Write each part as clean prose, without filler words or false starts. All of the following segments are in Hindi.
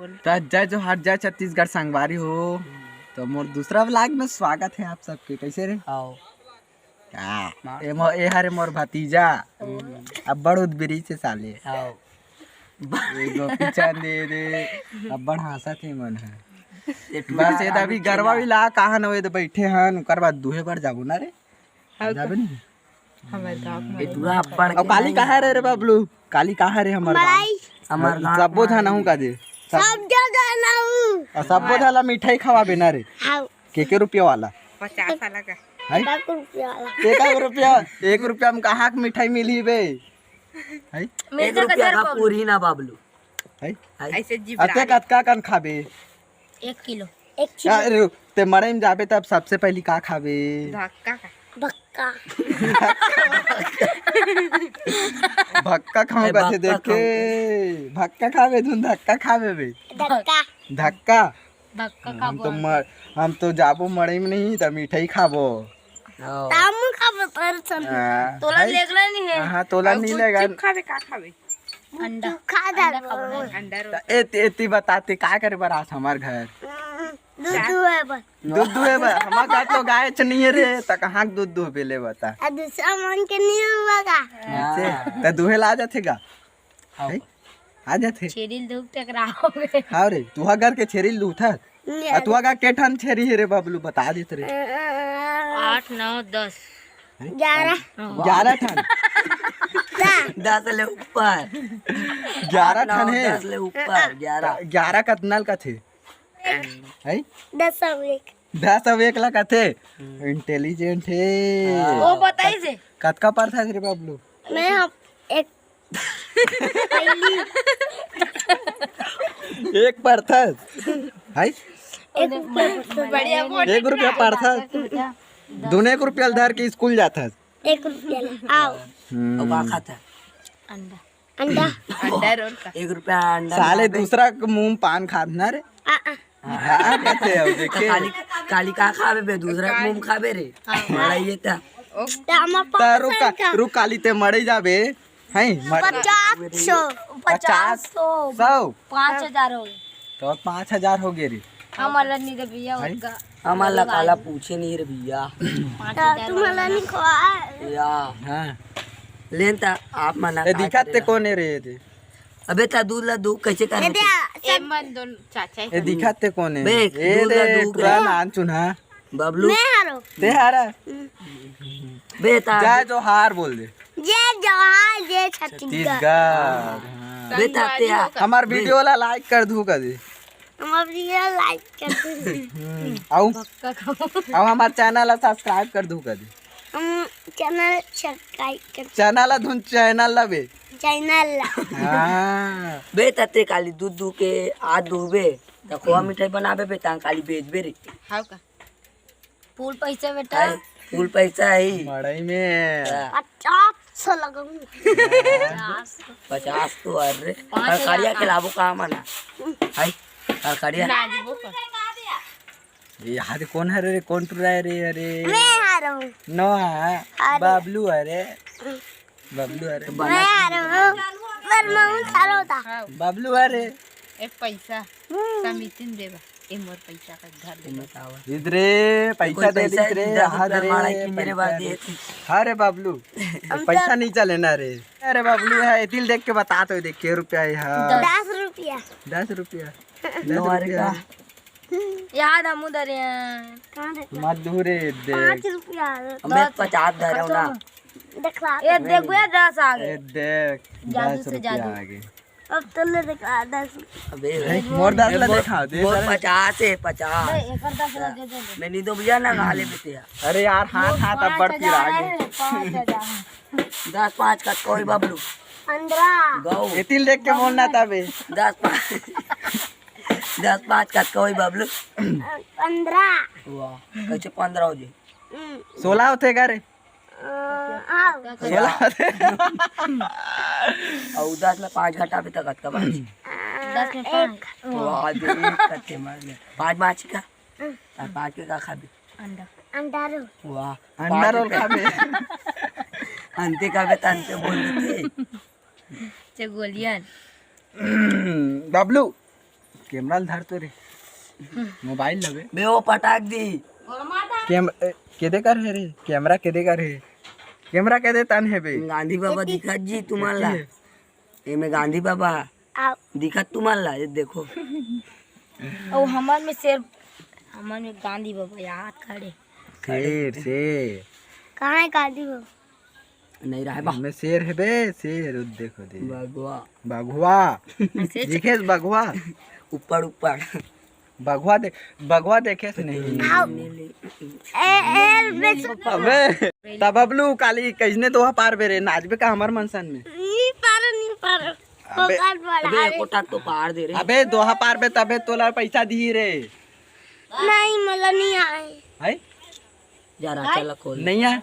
तो जय जो हट जय छत्तीसगढ़ संगवारी हो। तो मोर दूसरा व्लॉग में स्वागत है आप सबके। कैसे रे आओ ए हरे मोर भतीजा अब बड़ उदबिरी से साले आओ गोपी चंद दे अब बड़ हंसत है मन है। बस ये अभी गरवा भी ला कहा न होए तो बैठे हन ओकर बाद दुहे बार जाबो ना रे जाबे नहीं हमारे गांव में इतना पढ़ अब काली कहा रे रे बबलू काली कहा रे हमर हमार सबो धनहु का दे सब जगह ना हूँ सबो धला मिठाई खवाबे ना रे हाँ के रुपया वाला 50 वाला का है 1 रुपया वाला 1 रुपया 1 रुपया में कहाँ के मिठाई मिली बे है 1 रुपया का पूरी ना बाबलू है ऐसे जीव अते कतका कन खाबे 1 किलो 1 किलो अरे ते मरे में जाबे तब सबसे पहली का खाबे धक्का का बक्का भक्का खाओ का थे देखे भक्का खाबे तुम धक्का खाबे बे धक्का धक्का धक्का हम तो जाबो मरे में नहीं त मिठाई खाबो ताम का बतरसन तोला लेगला नहीं है हां तोला नहीं लेगा चिप खावे का खावे अंडा खा जा अंडा रो एती बताते का करे बरास हमार घर दूध है बस दूध दुहे बा हमार घर तो गाय छ नहीं रे त कहां के दूध दुहे बेले बता आ दूसरा मन के नहीं होगा से त दुहे ला जाथेगा है आ जाथे छेरिल धूप टकराओगे हां रे तुहा घर के छेरी लूथा तुहा का के ठन छेरी है रे बबलू बता देत रे 8 9 10 11 11 ठन 10 ले ऊपर 11 ठन है 10 ले ऊपर 11 11 कतनल का थे है 10 एक 10 अब 1 लाख का थे इंटेलिजेंट है वो बताई से कतका पर था रे बबलू मैं हम एक एक पर था है 1 रुपया बढ़िया 1 रुपया पर था दोनों 1 रुपया धर के स्कूल जाता 1 रुपया आओ अब का खाता अंडा अंडा अंडा रोल का 1 रुपया अंडा साले दूसरा के मुंह में पान खात ना रे हाँ कहते हो देखे काली का खाबे बे दूसरा मुंह में खाबे रे लड़ाई था रुक काली ते मरे जाबे हैं 50 50 100 5000 हो गए तो 5000 हो गए रे हमारा नहीं रे भैया है? उनका हमारा काला पूछे नहीं रे भैया तुम्हारा नहीं खोआ या हाँ लेन ता आप मना ये दिखत ते कौन है रे ये अबे ता दूध ला दूध कैसे कर ए मन दोन चाचा ये दिखत ते कौन है बे, ये दूध दे ला दूध पूरा रे। नान चुना बबलू मैं हारो ते हारा बे ता जय जो हार बोल दे जय जवाहर जय छत्तीसगढ़ छत्तीसगढ़ बे ता ते हमार वीडियो वाला लाइक कर दू कर दे हम अपनी लाइक करते हैं आओ हमार चैनल ला सब्सक्राइब कर दू कर दे हम चैनल सब्सक्राइब करते चैनल ला धुन चैनल ला बे चैनल हाँ बे ता ते काली दूध दू के आ दूबे ता खोआ मिठाई बनाबे बे ता काली बेचबे रे हाउ का फूल पैसा बेटा आई, फूल पैसा है मड़ई में 50 लगाऊंगा 50 तो अरे खड़िया के लाभो कहाँ मना हाय खड़िया नाजीबो का ये हाथ कौन है रे कौन टुरा है रे अरे मैं हारो नो है बबलू अरे बबलू अरे मैं हारो पर मैं हारो था बबलू अरे ए पैसा समितिन देबा ए मोर पैसा का घर दे इधरे पैसा दे दे रे हाथ रे मेरे बाद दे अरे बबलू पैसा नहीं चले ना रे अरे बबलू है दिल देख के बता तो देख के रुपया है 10 रुपया 10 रुपया 10 नवारे रुपया याद हम उधर कहां मत दूरे दे 5 रुपया मैं 50 धरे ना दिखला ये देखो ये 10 आ गए ए देख 10 रुपया आ गए अब तो ले दिखा 10 अबे मोर 10 ला देखा दे मोर 50 है 50 एक 10 दे दे मैं नहीं तो भैया ना गाले बेटे अरे यार हाथ हाथ अब बढ़ फिर आगे 5000 10 5 का कोई बबलू 15 गौ ये तिल देख के बोलना था बे 10 5 10 5 का कोई बबलू 15 वाह कैसे 15 हो जी 16 होते का रे आओ 16 होते और 10 में 5 घटा पे तक का बात 10 में 5 वाह दे कते मार ले 5 माची का और 5 के का खाबे अंडा अंडा रो वाह अंडा रोल खाबे अंते का बे तंते बोल देते से गोलियन बबलू कैमरा धर तो रे मोबाइल लगे बे वो पटाक दी केदे कर है रे कैमरा केदे कर है कैमरा केदे तन है बे गांधी बाबा दिखत जी तुम्हाला एमे गांधी बाबा आओ दिखत तुम्हाला ये देखो और हमार में शेर हमार में गांधी बाबा याद खड़े शेर कहाँ है गाड़ी वो नहीं रहा बा में शेर है बे शेर उद देखो दे बगवा बघवा देखे बघवा ऊपर ऊपर बघवा देखे से नहीं अबे तब बबलू काली कैसने तो पार बे रे नाचबे का हमार मनसन में नहीं पारो अबे अबे कोटा तो पार दे रे अबे दोहा पार बे तबे तोला पैसा दी रे नहीं मला नहीं आए है जरा चला खोल नहीं है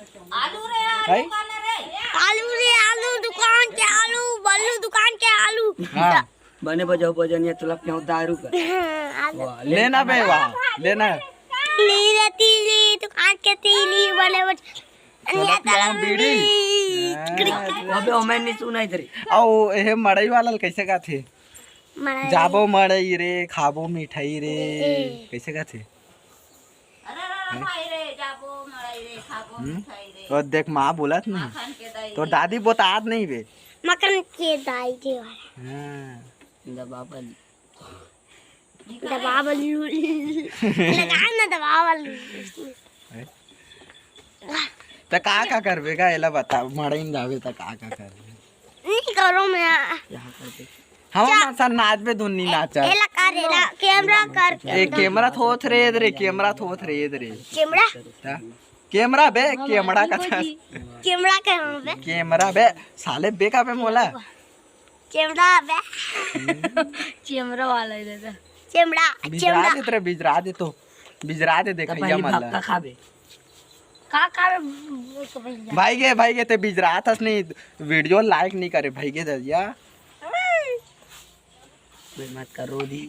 है आलू दुकान के आलू बल्लू दुकान के आलू हाँ बने बजाओ बजनिया तुला क्यों दारू का आलू वाह, लेना बे वहाँ लेना लीले तीली दुकान के तीली बने बीड़ी अबे ओ मैं नहीं सुना इधर आओ ये मड़ई वाला कैसे का थे मलाई जाबो मड़ई रे खाबो मिठाई रे कैसे का थे और देख माँ बोलत नहीं तो दादी बोतात नहीं बे मकन के दाई के वाला हाँ। दबा बल्लू लगा ना दबा बल्लू तो का करबे का एला बता मड़ई में जाबे तो का करबे नहीं करो मैं यहाँ कर दे हम मनसा नाच बे दुन्नी नाचा एला करेला कैमरा कर ए कैमरा थोथ रे कैमरा थोथ रे कैमरा ता? कैमरा बे कैमरा का था कैमरा कहाँ बे कैमरा बे साले बे का बे मोला कैमरा बे कैमरा वाला इधर कैमरा बिजरा दे तेरे बिजरा दे तो बिजरा दे देखैया पहले भक्का मतलब खाबे का भाई गे ते बिजरा थस नहीं वीडियो लाइक नहीं करे भाई गे दरिया बे मत करो दी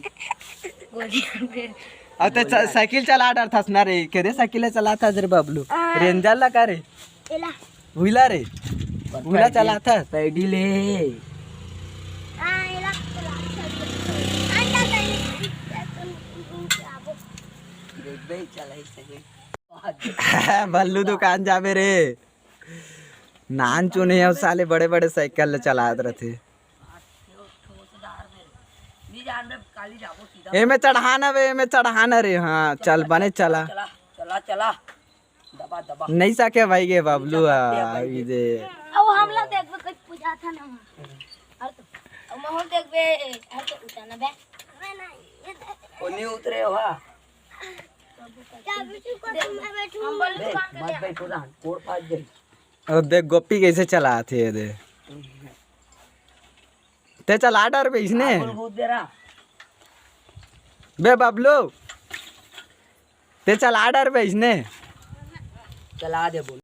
अब तो साइकिल चला डर थस ना रे केदे साइकिल चला था रे बबलू रेंजर ला का रे एला हुईला रे हुईला चला था पैडी ले एला अंडा देख बे चला इसे बल्लू दुकान जाबे रे नान चुने अब साले बड़े बड़े साइकिल चलात रहे एमे चढ़ाना बे एमे चढ़ाना रे हाँ चल बने चला चला चला चला दबा दबा नहीं सके भाई गे बबलू इजे अब हम लोग देखबे कुछ पूजा था ना और तो अब हम देखबे हर तो उठाना बे ओ नहीं उतरे हो हा हम बोल बे मत बैठो ना कोड़ फाड़ दे और देख गोपी कैसे चलाते है दे ते चला डर बे इसने बोल भूत दे रहा बे बबलू ते चला डर बे इसने चला दे बोल